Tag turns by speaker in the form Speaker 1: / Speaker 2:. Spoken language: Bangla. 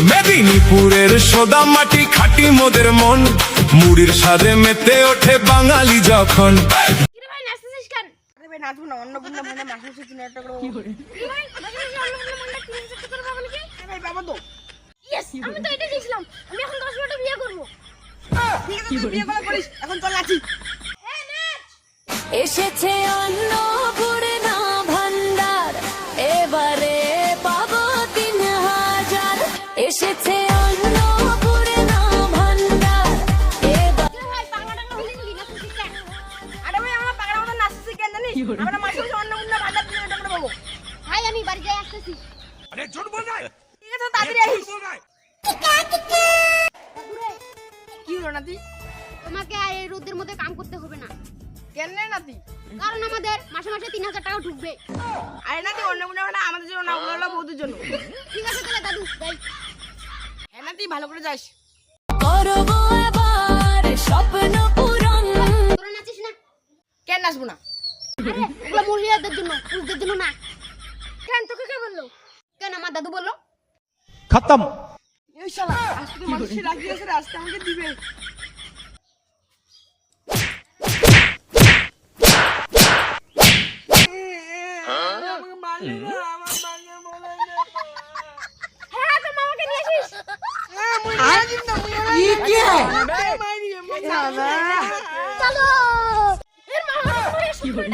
Speaker 1: মেদিনীপুরের সোদা মাটি খাঁটি মোদের মন, মুড়ির স্বাদে মেতে ওঠে বাঙালি যখন।
Speaker 2: কিরে ভাই নাচতেছিস কেন?
Speaker 3: আরে ভাই নাচবো না, অন্নপূর্ণা মানে মাসের 3,000 টাকা করে।
Speaker 2: কি ভাই মাঝে অন্নপূর্ণা মন্ডা 3,000 টাকা করে পাবো নাকি?
Speaker 3: আরে ভাই বাবা তো
Speaker 2: ইয়েস, আমি তো এটাই চেয়েছিলাম। আমি এখন 10 মিনিটে বিয়ে করব।
Speaker 3: ঠিক আছে, তুই বিয়ে করে করিস, এখন চল নাচি।
Speaker 2: হ্যাঁ নাচ।
Speaker 4: এসেছে অন্নপূর্ণা ভান্ডার, এবারে পাবো 3,000। এসেছে অন্নপূর্ণা ভান্ডার, এবার
Speaker 2: কিরে ভাই পাগলা টাগলা হলি নাকি নাচতেছিস কেন?
Speaker 3: আরে ভাই আমরা পাগলা মতো নাচতেছি কেন জানিস? আমরা মাসে অন্নপূর্ণা ভান্ডার 3,000 টাকা করে পাবো।
Speaker 2: ভাই আমি বাড়ি যাই আসতেছি।
Speaker 3: ঠিক আছে, তাড়াতাড়ি আসিস।
Speaker 2: পুরে
Speaker 3: কি হলো নাতি?
Speaker 2: তোমাকে আর এই রোদের মধ্যে কাম করতে হবে না,
Speaker 3: কেন রে নাতি?
Speaker 2: কারণ আমাদের মাসে মাসে 3,000 টাকা ঢুকবে।
Speaker 3: আরে নাতি, অন্নপূর্ণা মানে আমাদের জন্য না, ওগুলো হলো বৌদির জন্য।
Speaker 2: ঠিক আছে তাহলে দাদু যাই।
Speaker 3: হ্যাঁ নাতি, ভালো করে যাস।
Speaker 4: করবো এবার স্বপ্ন পূরণ।
Speaker 2: তোরা নাচিস না?
Speaker 3: কেন নাচবো না?
Speaker 2: আরে ওগুলো মহিলাদের জন্য, পুরুষদের জন্য না। কেন তোকে কে বললো? কেন আমার দাদু বললো?
Speaker 5: खत्म।
Speaker 3: এই শালা আজকে মানুষের রাখিয়েছে রে, আজকে আমাকে দিবে। আমাকে মারলি না, আমার মাকে বলে না।
Speaker 2: হ্যাঁ তোর মামাকে নিয়ে আসিস।
Speaker 3: হ্যাঁ, মুই নাচিম না, মুই আমাকে মারি, আমাকে মারি।
Speaker 2: চলো এর মামা কি করে